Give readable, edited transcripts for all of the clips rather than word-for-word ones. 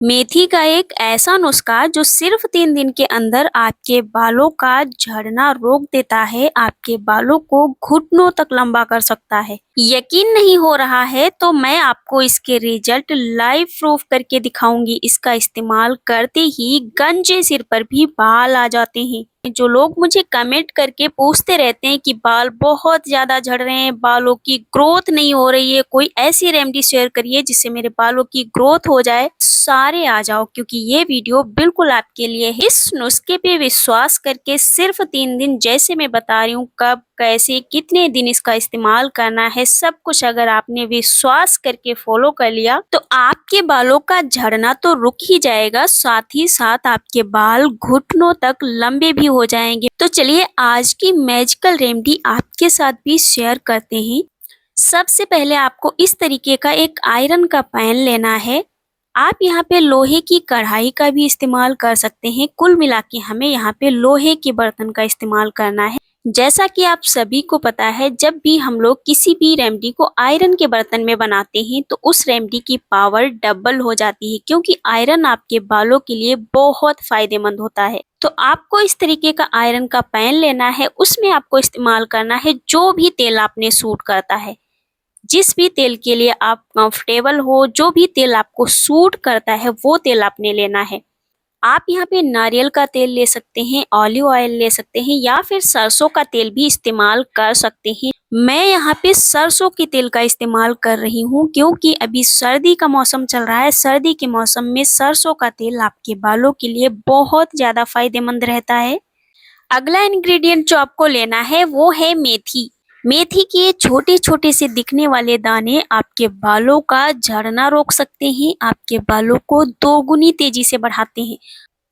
मेथी का एक ऐसा नुस्खा जो सिर्फ 3 दिन के अंदर आपके बालों का झड़ना रोक देता है, आपके बालों को घुटनों तक लंबा कर सकता है। यकीन नहीं हो रहा है तो मैं आपको इसके रिजल्ट लाइव प्रूफ करके दिखाऊंगी। इसका इस्तेमाल करते ही गंजे सिर पर भी बाल आ जाते हैं। जो लोग मुझे कमेंट करके पूछते रहते हैं कि बाल बहुत ज्यादा झड़ रहे हैं, बालों की ग्रोथ नहीं हो रही है, कोई ऐसी रेमेडी शेयर करिए जिससे मेरे बालों की ग्रोथ हो जाए, सारे आ जाओ क्योंकि ये वीडियो बिल्कुल आपके लिए है। इस नुस्खे पे विश्वास करके सिर्फ 3 दिन, जैसे मैं बता रही हूँ, कब कैसे कितने दिन इसका इस्तेमाल करना है, सब कुछ अगर आपने विश्वास करके फॉलो कर लिया तो आपके बालों का झड़ना तो रुक ही जाएगा, साथ ही साथ आपके बाल घुटनों तक लंबे भी हो जाएंगे। तो चलिए आज की मैजिकल रेमेडी आपके साथ भी शेयर करते हैं। सबसे पहले आपको इस तरीके का एक आयरन का पैन लेना है। आप यहाँ पे लोहे की कढ़ाई का भी इस्तेमाल कर सकते हैं। कुल मिला के हमें यहाँ पे लोहे के बर्तन का इस्तेमाल करना है। जैसा कि आप सभी को पता है, जब भी हम लोग किसी भी रेमेडी को आयरन के बर्तन में बनाते हैं तो उस रेमेडी की पावर डबल हो जाती है, क्योंकि आयरन आपके बालों के लिए बहुत फायदेमंद होता है। तो आपको इस तरीके का आयरन का पैन लेना है। उसमें आपको इस्तेमाल करना है जो भी तेल आपने सूट करता है, जिस भी तेल के लिए आप कंफर्टेबल हो, जो भी तेल आपको सूट करता है वो तेल आपने लेना है। आप यहाँ पे नारियल का तेल ले सकते हैं, ऑलिव ऑयल ले सकते हैं, या फिर सरसों का तेल भी इस्तेमाल कर सकते हैं। मैं यहाँ पे सरसों के तेल का इस्तेमाल कर रही हूँ क्योंकि अभी सर्दी का मौसम चल रहा है। सर्दी के मौसम में सरसों का तेल आपके बालों के लिए बहुत ज्यादा फायदेमंद रहता है। अगला इंग्रेडिएंट जो आपको लेना है वो है मेथी। मेथी के छोटे छोटे से दिखने वाले दाने आपके बालों का झड़ना रोक सकते हैं, आपके बालों को दोगुनी तेजी से बढ़ाते हैं।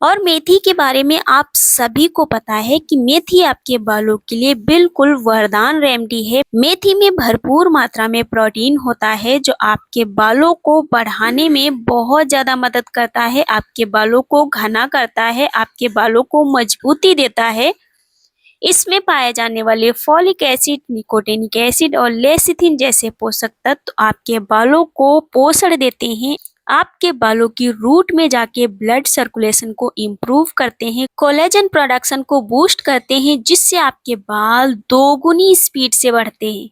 और मेथी के बारे में आप सभी को पता है कि मेथी आपके बालों के लिए बिल्कुल वरदान रेमेडी है। मेथी में भरपूर मात्रा में प्रोटीन होता है जो आपके बालों को बढ़ाने में बहुत ज्यादा मदद करता है, आपके बालों को घना करता है, आपके बालों को मजबूती देता है। इसमें पाए जाने वाले फॉलिक एसिड, निकोटिनिक एसिड और लेसिथिन जैसे पोषक तत्व आपके बालों को पोषण देते हैं, आपके बालों की रूट में जाके ब्लड सर्कुलेशन को इम्प्रूव करते हैं, कोलेजन प्रोडक्शन को बूस्ट करते हैं, जिससे आपके बाल दोगुनी स्पीड से बढ़ते हैं।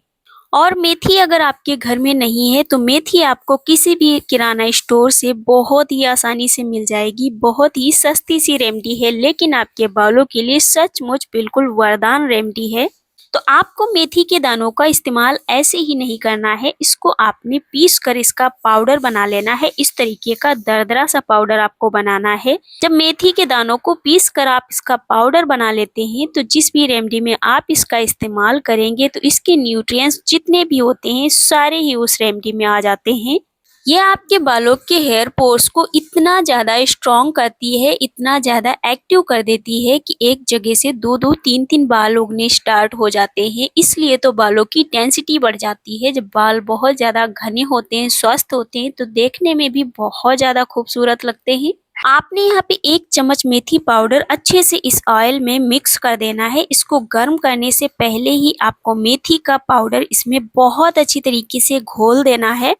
और मेथी अगर आपके घर में नहीं है तो मेथी आपको किसी भी किराना स्टोर से बहुत ही आसानी से मिल जाएगी। बहुत ही सस्ती सी रेमेडी है, लेकिन आपके बालों के लिए सचमुच बिल्कुल वरदान रेमेडी है। तो आपको मेथी के दानों का इस्तेमाल ऐसे ही नहीं करना है, इसको आपने पीस कर इसका पाउडर बना लेना है। इस तरीके का दरदरा सा पाउडर आपको बनाना है। जब मेथी के दानों को पीस कर आप इसका पाउडर बना लेते हैं तो जिस भी रेमेडी में आप इसका इस्तेमाल करेंगे तो इसके न्यूट्रिएंट्स जितने भी होते हैं सारे ही उस रेमेडी में आ जाते हैं। ये आपके बालों के हेयर पोर्स को इतना ज़्यादा स्ट्रॉन्ग करती है, इतना ज़्यादा एक्टिव कर देती है कि एक जगह से दो दो तीन तीन बाल उगने स्टार्ट हो जाते हैं। इसलिए तो बालों की डेंसिटी बढ़ जाती है। जब बाल बहुत ज़्यादा घने होते हैं, स्वस्थ होते हैं, तो देखने में भी बहुत ज़्यादा खूबसूरत लगते हैं। आपने यहाँ पे 1 चम्मच मेथी पाउडर अच्छे से इस ऑयल में मिक्स कर देना है। इसको गर्म करने से पहले ही आपको मेथी का पाउडर इसमें बहुत अच्छी तरीके से घोल देना है।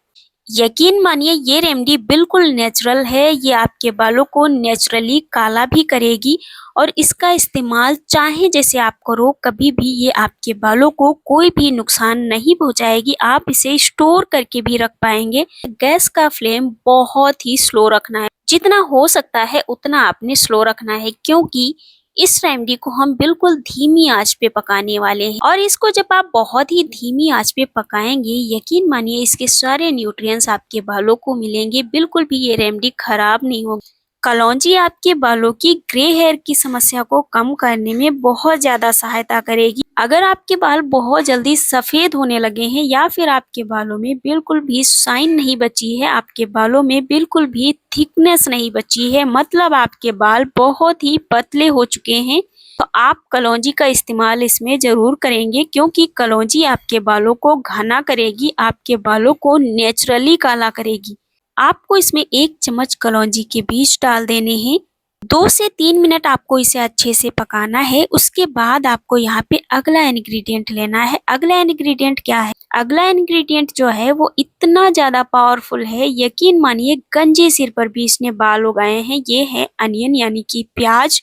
यकीन मानिए ये रेमेडी बिल्कुल नेचुरल है, ये आपके बालों को नेचुरली काला भी करेगी और इसका इस्तेमाल चाहे जैसे आप करो, कभी भी ये आपके बालों को कोई भी नुकसान नहीं पहुंचाएगी। आप इसे स्टोर करके भी रख पाएंगे। गैस का फ्लेम बहुत ही स्लो रखना है, जितना हो सकता है उतना आपने स्लो रखना है, क्योंकि इस रेमेडी को हम बिल्कुल धीमी आंच पे पकाने वाले हैं। और इसको जब आप बहुत ही धीमी आंच पे पकाएंगे, यकीन मानिए इसके सारे न्यूट्रिएंट्स आपके बालों को मिलेंगे, बिल्कुल भी ये रेमेडी खराब नहीं होगी। कलौंजी आपके बालों की ग्रे हेयर की समस्या को कम करने में बहुत ज्यादा सहायता करेगी। अगर आपके बाल बहुत जल्दी सफेद होने लगे हैं या फिर आपके बालों में बिल्कुल भी शाइन नहीं बची है, आपके बालों में बिल्कुल भी थिकनेस नहीं बची है, मतलब आपके बाल बहुत ही पतले हो चुके हैं, तो आप कलौंजी का इस्तेमाल इसमें जरूर करेंगे, क्योंकि कलौंजी आपके बालों को घना करेगी, आपके बालों को नेचुरली काला करेगी। आपको इसमें 1 चम्मच कलौंजी के बीज डाल देने हैं। 2 से 3 मिनट आपको इसे अच्छे से पकाना है। उसके बाद आपको यहाँ पे अगला इंग्रेडिएंट लेना है। अगला इंग्रेडिएंट क्या है? अगला इंग्रेडिएंट जो है वो इतना ज़्यादा पावरफुल है, यकीन मानिए गंजे सिर पर भी इसने बाल उगाए हैं। ये है अनियन यानी कि प्याज।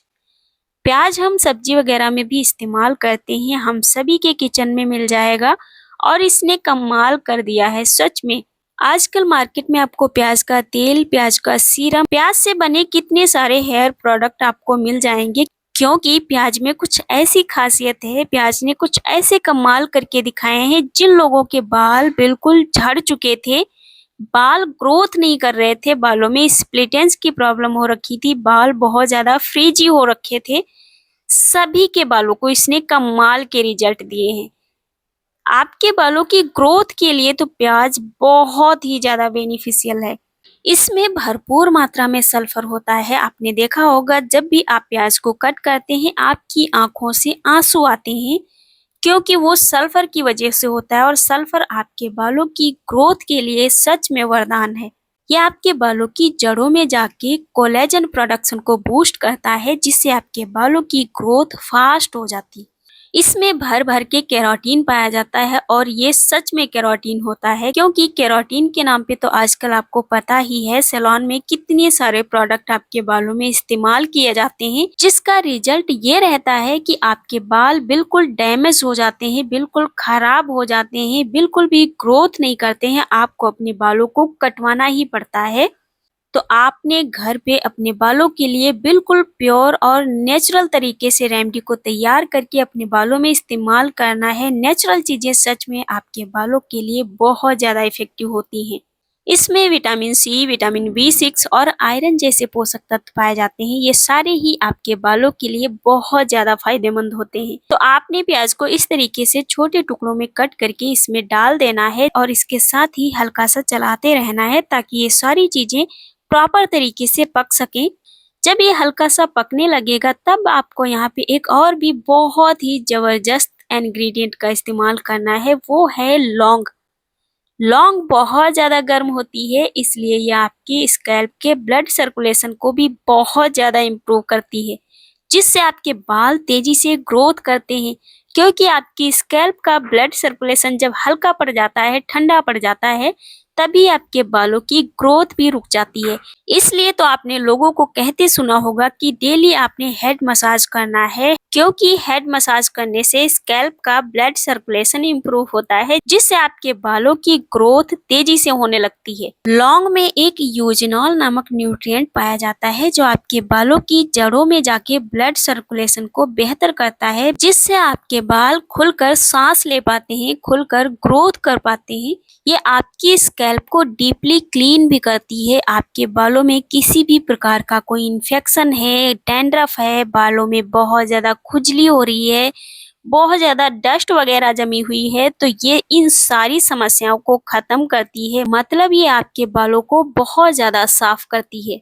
प्याज हम सब्जी वगैरह में भी इस्तेमाल करते हैं, हम सभी के किचन में मिल जाएगा और इसने कमाल कर दिया है सच में। आजकल मार्केट में आपको प्याज का तेल, प्याज का सीरम, प्याज से बने कितने सारे हेयर प्रोडक्ट आपको मिल जाएंगे, क्योंकि प्याज में कुछ ऐसी खासियत है, प्याज ने कुछ ऐसे कमाल करके दिखाए हैं। जिन लोगों के बाल बिल्कुल झड़ चुके थे, बाल ग्रोथ नहीं कर रहे थे, बालों में स्प्लिट एंड्स की प्रॉब्लम हो रखी थी, बाल बहुत ज्यादा फ्रीजी हो रखे थे, सभी के बालों को इसने कमाल के रिजल्ट दिए हैं। आपके बालों की ग्रोथ के लिए तो प्याज बहुत ही ज्यादा बेनिफिशियल है। इसमें भरपूर मात्रा में सल्फर होता है। आपने देखा होगा जब भी आप प्याज को कट करते हैं आपकी आंखों से आंसू आते हैं, क्योंकि वो सल्फर की वजह से होता है और सल्फर आपके बालों की ग्रोथ के लिए सच में वरदान है। यह आपके बालों की जड़ों में जाके कोलेजन प्रोडक्शन को बूस्ट करता है, जिससे आपके बालों की ग्रोथ फास्ट हो जाती है। इसमें भर भर के केराटिन पाया जाता है और ये सच में केराटिन होता है, क्योंकि केराटिन के नाम पे तो आजकल आपको पता ही है सैलून में कितने सारे प्रोडक्ट आपके बालों में इस्तेमाल किए जाते हैं, जिसका रिजल्ट ये रहता है कि आपके बाल बिल्कुल डैमेज हो जाते हैं, बिल्कुल खराब हो जाते हैं, बिल्कुल भी ग्रोथ नहीं करते हैं, आपको अपने बालों को कटवाना ही पड़ता है। तो आपने घर पे अपने बालों के लिए बिल्कुल प्योर और नेचुरल तरीके से रेमेडी को तैयार करके अपने बालों में इस्तेमाल करना है। नेचुरल चीजें सच में आपके बालों के लिए बहुत ज्यादा इफेक्टिव होती हैं। इसमें विटामिन सी, विटामिन B6 और आयरन जैसे पोषक तत्व पाए जाते हैं। ये सारे ही आपके बालों के लिए बहुत ज्यादा फायदेमंद होते हैं। तो आपने प्याज को इस तरीके से छोटे टुकड़ों में कट करके इसमें डाल देना है और इसके साथ ही हल्का सा चलाते रहना है, ताकि ये सारी चीजें प्रॉपर तरीके से पक सके। जब ये हल्का सा पकने लगेगा तब आपको यहाँ पे एक और भी बहुत ही जबरदस्त इंग्रेडिएंट का इस्तेमाल करना है, वो है लौंग। लौंग बहुत ज्यादा गर्म होती है, इसलिए ये आपकी स्कैल्प के ब्लड सर्कुलेशन को भी बहुत ज्यादा इम्प्रूव करती है, जिससे आपके बाल तेजी से ग्रोथ करते हैं। क्योंकि आपकी स्कैल्प का ब्लड सर्कुलेशन जब हल्का पड़ जाता है, ठंडा पड़ जाता है, तभी आपके बालों की ग्रोथ भी रुक जाती है। इसलिए तो आपने लोगों को कहते सुना होगा कि डेली आपने हेड मसाज करना है, क्योंकि हेड मसाज करने से स्कैल्प का ब्लड सर्कुलेशन इंप्रूव होता है, जिससे आपके बालों की ग्रोथ तेजी से होने लगती है। लौंग में एक यूजेनॉल नामक न्यूट्रिएंट पाया जाता है, जो आपके बालों की जड़ों में जाके ब्लड सर्कुलेशन को बेहतर करता है, जिससे आपके बाल खुलकर सांस ले पाते हैं, खुलकर ग्रोथ कर पाते हैं। ये आपकी स्कैल्प को डीपली क्लीन भी करती है। आपके बालों में किसी भी प्रकार का कोई इन्फेक्शन है, डैंड्रफ है, बालों में बहुत ज्यादा खुजली हो रही है, बहुत ज्यादा डस्ट वगैरह जमी हुई है, तो ये इन सारी समस्याओं को खत्म करती है। मतलब ये आपके बालों को बहुत ज्यादा साफ करती है।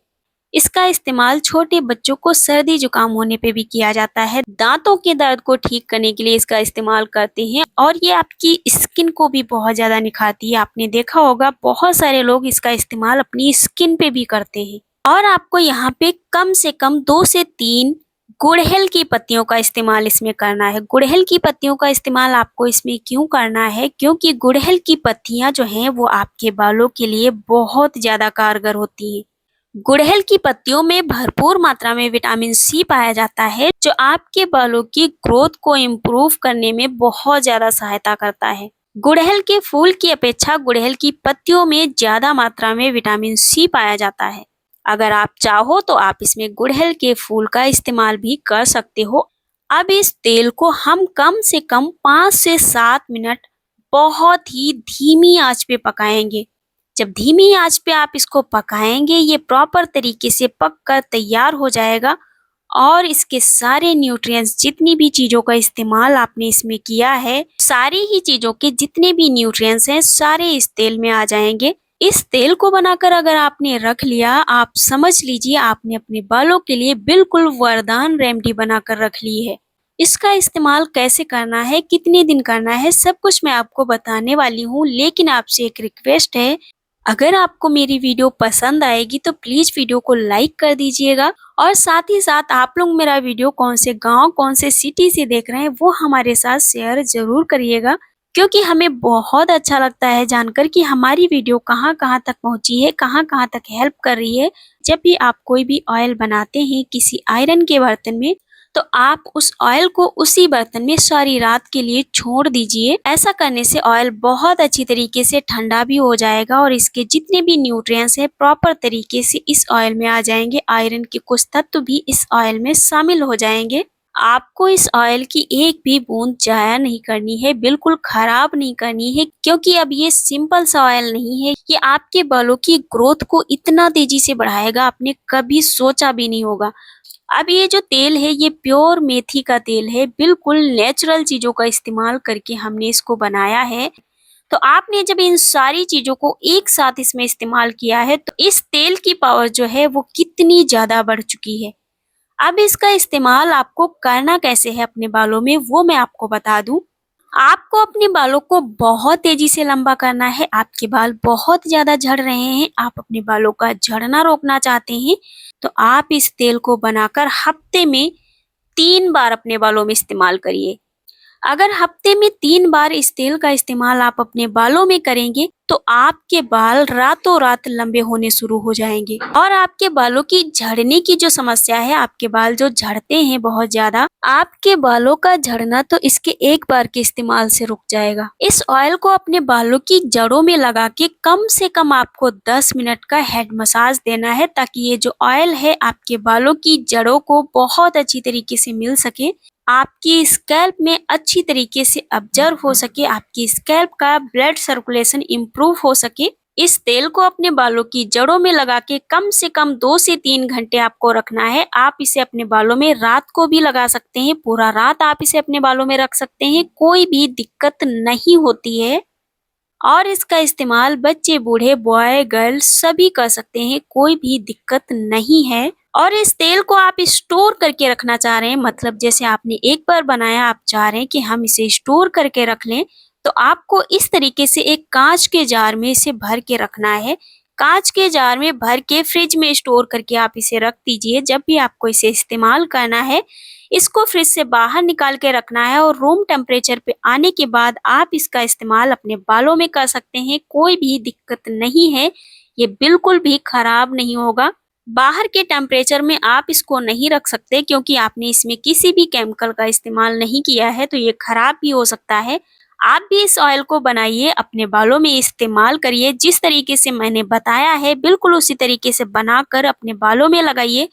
इसका इस्तेमाल छोटे बच्चों को सर्दी जुकाम होने पे भी किया जाता है। दांतों के दर्द को ठीक करने के लिए इसका इस्तेमाल करते हैं और ये आपकी स्किन को भी बहुत ज्यादा निखारती है। आपने देखा होगा बहुत सारे लोग इसका इस्तेमाल अपनी स्किन पे भी करते हैं। और आपको यहाँ पे कम से कम 2 से 3 गुड़हल की पत्तियों का इस्तेमाल इसमें करना है। गुड़हल की पत्तियों का इस्तेमाल आपको इसमें क्यों करना है? क्योंकि गुड़हल की पत्तियां जो हैं वो आपके बालों के लिए बहुत ज्यादा कारगर होती हैं। गुड़हल की पत्तियों में भरपूर मात्रा में विटामिन सी पाया जाता है, जो आपके बालों की ग्रोथ को इम्प्रूव करने में बहुत ज्यादा सहायता करता है। गुड़हल के फूल की अपेक्षा गुड़हल की पत्तियों में ज्यादा मात्रा में विटामिन सी पाया जाता है। अगर आप चाहो तो आप इसमें गुड़हल के फूल का इस्तेमाल भी कर सकते हो। अब इस तेल को हम कम से कम 5 से 7 मिनट बहुत ही धीमी आंच पे पकाएंगे। जब धीमी आंच पे आप इसको पकाएंगे, ये प्रॉपर तरीके से पक कर तैयार हो जाएगा और इसके सारे न्यूट्रिएंट्स, जितनी भी चीजों का इस्तेमाल आपने इसमें किया है, सारी ही चीजों के जितने भी न्यूट्रिएंट्स हैं सारे इस तेल में आ जाएंगे। इस तेल को बनाकर अगर आपने रख लिया, आप समझ लीजिए आपने अपने बालों के लिए बिल्कुल वरदान रेमेडी बनाकर रख ली है। इसका इस्तेमाल कैसे करना है, कितने दिन करना है, सब कुछ मैं आपको बताने वाली हूँ। लेकिन आपसे एक रिक्वेस्ट है, अगर आपको मेरी वीडियो पसंद आएगी तो प्लीज वीडियो को लाइक कर दीजिएगा और साथ ही साथ आप लोग मेरा वीडियो कौन से गांव, कौन से सिटी से देख रहे हैं वो हमारे साथ शेयर जरूर करिएगा, क्योंकि हमें बहुत अच्छा लगता है जानकर कि हमारी वीडियो कहाँ-कहाँ तक पहुँची है, कहाँ-कहाँ तक हेल्प कर रही है। जब भी आप कोई भी ऑयल बनाते हैं किसी आयरन के बर्तन में, तो आप उस ऑयल को उसी बर्तन में सारी रात के लिए छोड़ दीजिए। ऐसा करने से ऑयल बहुत अच्छी तरीके से ठंडा भी हो जाएगा और इसके जितने भी न्यूट्रिएंट्स हैं प्रॉपर तरीके से इस ऑयल में आ जाएंगे। आयरन के कुछ तत्व भी इस ऑयल में शामिल हो जाएंगे। आपको इस ऑयल की एक भी बूंद जाया नहीं करनी है, बिल्कुल खराब नहीं करनी है, क्योंकि अब ये सिंपल सा ऑयल नहीं है, ये आपके बालों की ग्रोथ को इतना तेजी से बढ़ाएगा आपने कभी सोचा भी नहीं होगा। अब ये जो तेल है ये प्योर मेथी का तेल है, बिल्कुल नेचुरल चीजों का इस्तेमाल करके हमने इसको बनाया है। तो आपने जब इन सारी चीजों को एक साथ इसमें इस्तेमाल किया है तो इस तेल की पावर जो है वो कितनी ज्यादा बढ़ चुकी है। अब इसका इस्तेमाल आपको करना कैसे है अपने बालों में वो मैं आपको बता दूं। आपको अपने बालों को बहुत तेजी से लंबा करना है, आपके बाल बहुत ज्यादा झड़ रहे हैं, आप अपने बालों का झड़ना रोकना चाहते हैं, तो आप इस तेल को बनाकर हफ्ते में 3 बार अपने बालों में इस्तेमाल करिए। अगर हफ्ते में 3 बार इस तेल का इस्तेमाल आप अपने बालों में करेंगे तो आपके बाल रातों रात लंबे होने शुरू हो जाएंगे और आपके बालों की झड़ने की जो समस्या है, आपके बाल जो झड़ते हैं बहुत ज्यादा, आपके बालों का झड़ना तो इसके एक बार के इस्तेमाल से रुक जाएगा। इस ऑयल को अपने बालों की जड़ों में लगा के कम से कम आपको 10 मिनट का हेड मसाज देना है, ताकि ये जो ऑयल है आपके बालों की जड़ों को बहुत अच्छी तरीके से मिल सके, आपकी स्कैल्प में अच्छी तरीके से ऑब्जर्व हो सके, आपकी स्कैल्प का ब्लड सर्कुलेशन इम्प्रूव हो सके। इस तेल को अपने बालों की जड़ों में लगा के कम से कम 2 से 3 घंटे आपको रखना है। आप इसे अपने बालों में रात को भी लगा सकते हैं, पूरा रात आप इसे अपने बालों में रख सकते हैं, कोई भी दिक्कत नहीं होती है। और इसका इस्तेमाल बच्चे, बूढ़े, बॉय, गर्ल सभी कर सकते हैं, कोई भी दिक्कत नहीं है। और इस तेल को आप स्टोर करके रखना चाह रहे हैं, मतलब जैसे आपने एक बार बनाया, आप चाह रहे हैं कि हम इसे स्टोर करके रख लें, तो आपको इस तरीके से एक कांच के जार में इसे भर के रखना है। कांच के जार में भर के फ्रिज में स्टोर करके आप इसे रख दीजिए। जब भी आपको इसे इस्तेमाल करना है, इसको फ्रिज से बाहर निकाल के रखना है और रूम टेम्परेचर पे आने के बाद आप इसका इस्तेमाल अपने बालों में कर सकते हैं, कोई भी दिक्कत नहीं है, ये बिल्कुल भी खराब नहीं होगा। बाहर के टेम्परेचर में आप इसको नहीं रख सकते, क्योंकि आपने इसमें किसी भी केमिकल का इस्तेमाल नहीं किया है, तो ये खराब भी हो सकता है। आप भी इस ऑयल को बनाइए, अपने बालों में इस्तेमाल करिए, जिस तरीके से मैंने बताया है बिल्कुल उसी तरीके से बनाकर अपने बालों में लगाइए।